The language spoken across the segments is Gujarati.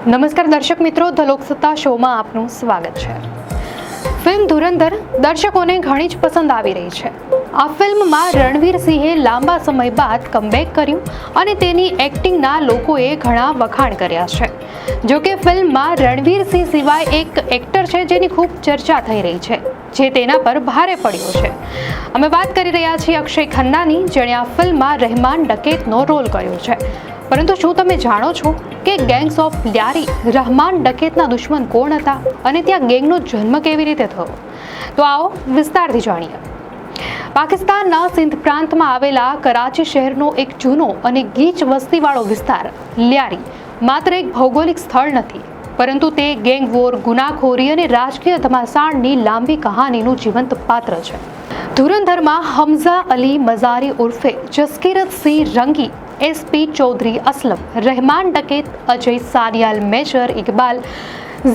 નમસ્કાર દર્શક મિત્રો, ધ લોકસત્તા શોમાં આપનું સ્વાગત છે। ફિલ્મ ધુરંધર દર્શકોને ઘણી જ પસંદ આવી રહી છે। આ ફિલ્મમાં રણવીર સિંહે લાંબા સમય બાદ કમબેક કર્યું અને તેની એક્ટિંગના લોકોએ ઘણા વખાણ કર્યા છે। જો કે ફિલ્મમાં રણવીર સિંહ સિવાય એક એક્ટર છે જેની ખૂબ ચર્ચા થઈ રહી છે, જે તેના પર ભારે પડ્યો છે। અમે વાત કરી રહ્યા છીએ અક્ષય ખન્નાની, જેણે આ ફિલ્મમાં રહેમાન ડકેતનો રોલ કર્યો છે। પરંતુ શું તમે જાણો છો કે ગેંગ્સ ઓફ લ્યારી રહેમાન ડકેતના દુશ્મન કોણ હતા અને ત્યાં ગેંગનો જન્મ કેવી રીતે થયો? તો આવો વિસ્તારથી જાણીએ। પાકિસ્તાનના સિંધ પ્રાંતમાં આવેલા કરાચી શહેરનો એક જૂનો અને ગીચ વસ્તીવાળો વિસ્તાર લ્યારી માત્ર એક ભૌગોલિક સ્થળ નથી, પરંતુ તે ગેંગ વોર, ગુનાખોરી અને રાજકીય ધમાસાણની લાંબી કહાનીનું જીવંત પાત્ર છે। ધુરંધરમાં હમઝા અલી મઝારી ઉર્ફે જસકીરતસિંહ રંગી, એસપી ચૌધરી અસલમ, રહેમાન ડકેત અજય સાનિયાલ, મેજર ઇકબાલ,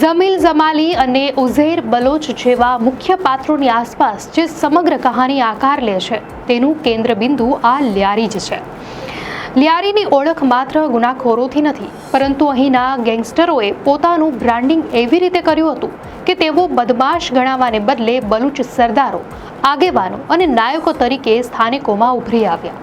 જમીલ જમાલી અને ઉઝૈર બલોચ જેવા મુખ્ય પાત્રોની આસપાસ જે સમગ્ર કહાની આકાર લે છે, તેનું કેન્દ્રબિંદુ આ લ્યારી જ છે। લ્યારીની ઓળખ માત્ર ગુનાખોરોથી નથી, પરંતુ અહીંના ગેંગસ્ટરોએ પોતાનું બ્રાન્ડિંગ એવી રીતે કર્યું હતું કે તેઓ બદમાશ ગણાવાને બદલે બલુચ સરદારો, આગેવાનો અને નાયકો તરીકે સ્થાનિકોમાં ઉભરી આવ્યા।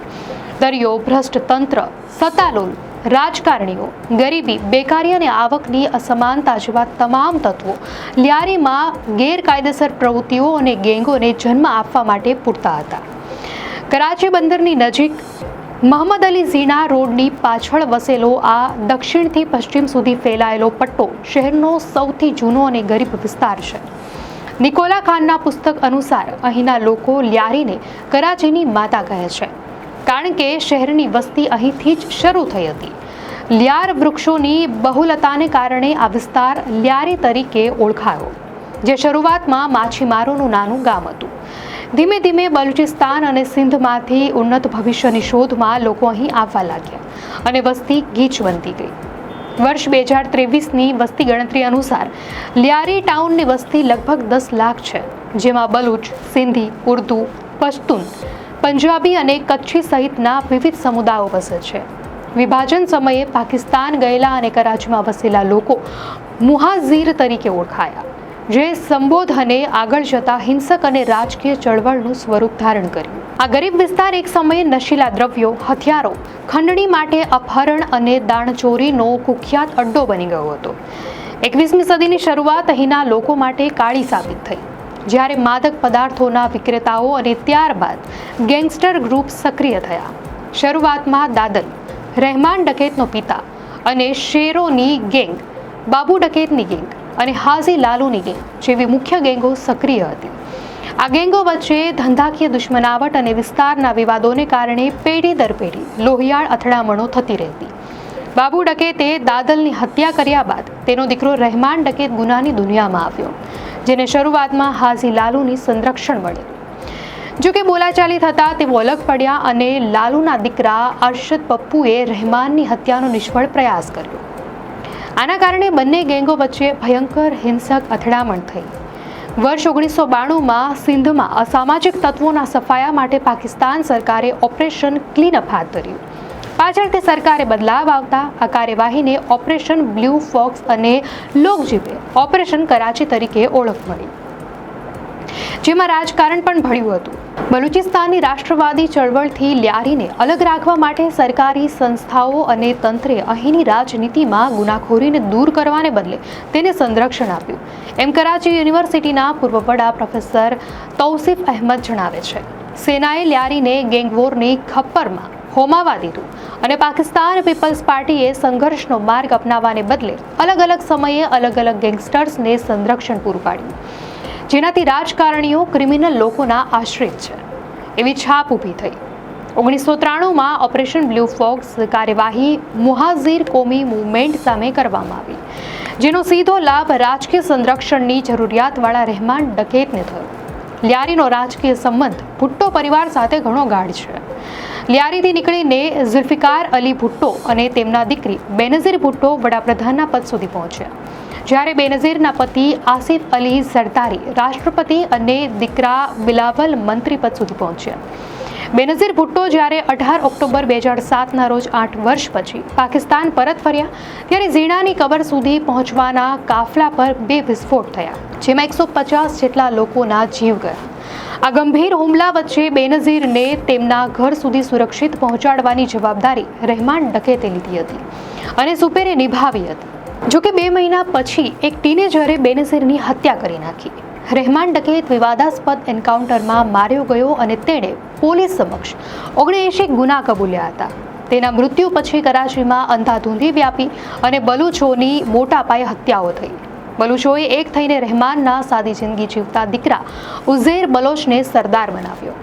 દરિયો, ભ્રષ્ટ તંત્ર, સત્તાલોલ રાજકારણીઓ, ગરીબી, બેકારી અને આવકની અસમાનતા જેવા તમામ તત્વો લ્યારીમાં ગેરકાયદેસર પ્રવૃત્તિઓ અને ગેંગોને જન્મ આપવા માટે પૂરતા હતા। કરાચી બંદરની નજીક મહમદ અલી ઝીણા રોડની પાછળ વસેલો આ દક્ષિણથી પશ્ચિમ સુધી ફેલાયેલો પટ્ટો શહેરનો સૌથી જૂનો અને ગરીબ વિસ્તાર છે। નિકોલા ખાનના પુસ્તક અનુસાર અહીંના લોકો લ્યારીને કરાચીની માતા કહે છે, કારણ કે શહેરની વસ્તી અહીંથી જ શરૂ થઈ હતી। લ્યાર વૃક્ષોની બહુલતાને કારણે આ વિસ્તાર લ્યારી તરીકે ઓળખાયો, જે શરૂઆતમાં માછીમારોનું નાનું ગામ હતું। ધીમે ધીમે બલુચિસ્તાન અને સિંધમાંથી ઉન્નત ભવિષ્યની શોધમાં લોકો અહીં આવવા લાગ્યા અને વસ્તી ગીચ બનતી ગઈ। વર્ષ 2023ની વસ્તી ગણતરી અનુસાર લ્યારી ટાઉનની વસ્તી લગભગ 10 લાખ છે, જેમાં બલુચ, સિંધી, ઉર્દુ, પશ્તુન, પંજાબી અને કચ્છી સહિતના વિવિધ સમુદાયો વસે છે। વિભાજન સમયે પાકિસ્તાન ગયેલા અને કરાચીમાં વસેલા લોકો મુહાજીર તરીકે ઓળખાયા, જે સંબોધને આગળ જતા હિંસક અને રાજકીય ચળવળનું સ્વરૂપ ધારણ કર્યું। આ ગરીબ વિસ્તાર એક સમયે નશીલા દ્રવ્યો, હથિયારો, ખંડણી માટે અપહરણ અને દાણચોરીનો કુખ્યાત અડ્ડો બની ગયો હતો। 21મી સદીની શરૂઆત અહીંના લોકો માટે કાળી સાબિત થઈ, જ્યારે માદક પદાર્થોના વિક્રેતાઓ અને ત્યારબાદ ગેંગસ્ટર ગ્રુપ સક્રિય થયા। શરૂઆતમાં દાદલ, રહેમાન ડકેતનો પિતા, અને શેરોની ગેંગ, બાબુ ડકેતની ગેંગ અને હાજી લાલુની ગેંગ જેવી મુખ્ય ગેંગો સક્રિય હતી। આ ગેંગો વચ્ચે ધંધાકીય દુશ્મનાવટ અને વિસ્તારના વિવાદોને કારણે પેઢી દર પેઢી લોહિયાળ અથડામણો થતી રહેતી। બાબુ ડકેતે દાદલની હત્યા કર્યા બાદ તેનો દીકરો રહેમાન ડકેત ગુનાની દુનિયામાં આવ્યો, જેને શરૂઆતમાં હાજી લાલુની સંરક્ષણ મળેલું। જોકે બોલાચાલી થતાં તેઓ અલગ પડ્યા અને લાલુના દીકરા અરશદ પપ્પુએ રહેમાનની હત્યાનો નિષ્ફળ પ્રયાસ કર્યો। આના કારણે બંને ગેંગો વચ્ચે ભયંકર હિંસક અથડામણ થઈ। વર્ષ 1992માં સિંધમાં અસામાજિક તત્વોના સફાયા માટે પાકિસ્તાન સરકારે ઓપરેશન ક્લીનઅપ હાથ ધર્યું। પાછળથી સરકારે બદલાવ આવતા આ કાર્યવાહીને ઓપરેશન બ્લુ ફોક્સ અને લોકજીબે ઓપરેશન કરાચી તરીકે ઓળખ મળી, જેમાં રાજકારણ પણ ભળ્યું હતું। બલુચિસ્તાનની રાષ્ટ્રવાદી ચળવળથી લ્યારીને અલગ રાખવા માટે સરકારી સંસ્થાઓ અને તંત્રે અહીંની રાજનીતિમાં ગુનાખોરીને દૂર કરવાને બદલે તેને સંરક્ષણ આપ્યું, એમ કરાચી યુનિવર્સિટીના પૂર્વ વડા પ્રોફેસર તૌસીફ અહેમદ જણાવે છે। સેનાએ લ્યારીને ગેંગવોરની ખપ્પરમાં હોમાવા દીધું અને પાકિસ્તાન પીપલ્સ પાર્ટીએ સંઘર્ષનો માર્ગ અપનાવવાને બદલે અલગ અલગ સમયે અલગ અલગ ગેંગસ્ટર્સને સંરક્ષણ પૂરું પાડ્યું, જેનાથી રાજકારણીઓ ક્રિમિનલ લોકોના આશ્રિત છે એવી છાપ ઊભી થઈ। 1993માં ઓપરેશન બ્લુ ફોક્સ કાર્યવાહી મુહાજીર કોમી મૂવમેન્ટ સામે કરવામાં આવી, જેનો સીધો લાભ રાજકીય સંરક્ષણની જરૂરિયાતવાળા રહેમાન ડકેતને થયો। લ્યારીનો રાજકીય સંબંધ ભુટ્ટો પરિવાર સાથે ઘણો ગાઢ છે। લ્યારીથી નીકળીને ઝુલ્ફિકાર અલી ભુટ્ટો અને તેમના દીકરી બેનઝીર ભુટ્ટો વડાપ્રધાનના પદ સુધી પહોંચ્યા, જ્યારે બેનઝીરના પતિ આસિફ અલી ઝરદારી રાષ્ટ્રપતિ અને દીકરા બિલાવલ મંત્રી પદ સુધી પહોંચ્યા। બેનઝીર ભુટ્ટો જ્યારે 18 ઓક્ટોબર 2007ના રોજ 8 વર્ષ પછી પાકિસ્તાન પરત ફર્યા ત્યારે ઝીણાની કબર સુધી પહોંચવાના કાફલા પર 2 વિસ્ફોટ થયા, જેમાં 150 જેટલા લોકોના જીવ ગયા. આ ગંભીર હુમલા વચ્ચે બેનઝીરને તેમના ઘર સુધી સુરક્ષિત પહોંચાડવાની જવાબદારી રહેમાન ડકેતે લીધી હતી અને સુપેરે નિભાવી હતી. જોકે 2 મહિના પછી એક ટીનેજરે બેનઝીરની હત્યા કરી નાખી. રહેમાન ડકેત વિવાદાસ્પદ એન્કાઉન્ટરમાં માર્યો ગયો અને તેણે પોલીસ સમક્ષ 79 ગુના કબૂલ્યા હતા. તેના મૃત્યુ પછી કરાચીમાં અંધાધૂંધી વ્યાપી અને બલુચોની મોટા પાયે હત્યાઓ થઈ. બલુચોએ એક થઈને રહેમાનના સાદી જિંદગી જીવતા દીકરા ઉઝેર બલોચને સરદાર બનાવ્યો.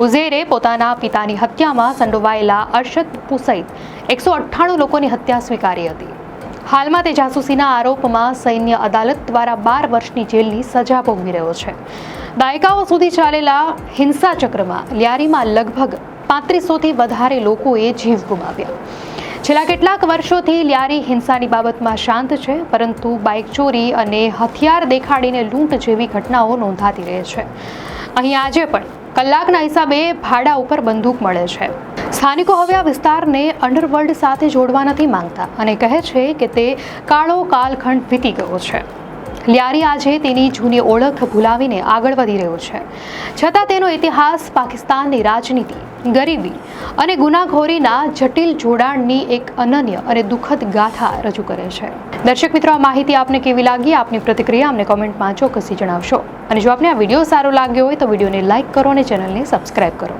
ઉઝેરે પોતાના પિતાની હત્યામાં સંડોવાયેલા અરશદ પપ્પુ સહિત 198 લોકોની હત્યા સ્વીકારી હતી. હાલમાં તે જાસૂસીના આરોપમાં સૈન્ય અદાલત દ્વારા 12 વર્ષની જેલની સજા ભોગવી રહ્યો છે. દાયકાઓ સુધી ચાલેલા હિંસાચક્રમાં લિયારીમાં લગભગ 3500થી વધારે લોકોએ જીવ ગુમાવ્યા. છેલ્લા કેટલાક વર્ષોથી લિયારી હિંસાની બાબતમાં શાંત છે, પરંતુ બાઇક ચોરી અને હથિયાર દેખાડીને લૂંટ જેવી ઘટનાઓ નોંધાતી રહે છે. અહીં આજે પણ કલાકના હિસાબે ભાડા ઉપર બંદૂક મળે છે. સ્થાનિકો હવે આ વિસ્તારને અંડરવર્લ્ડ સાથે જોડવા નથી માંગતા અને કહે છે કે તે કાળો કાલખંડ વીતી ગયો છે. લિયારી આજે તેની જૂની ઓળખ ભૂલાવીને આગળ વધી રહ્યો છે, છતાં તેનો ઇતિહાસ પાકિસ્તાનની રાજનીતિ, ગરીબી અને ગુનાખોરીના જટિલ જોડાણની એક અનન્ય અને દુઃખદ ગાથા રજૂ કરે છે. દર્શક મિત્રો, આ માહિતી આપને કેવી લાગી? આપની પ્રતિક્રિયા અમને કોમેન્ટમાં ચોક્કસથી જણાવશો. અને જો આપને આ વિડીયો સારો લાગ્યો હોય તો વિડીયોને લાઇક કરો અને ચેનલને સબસ્ક્રાઇબ કરો.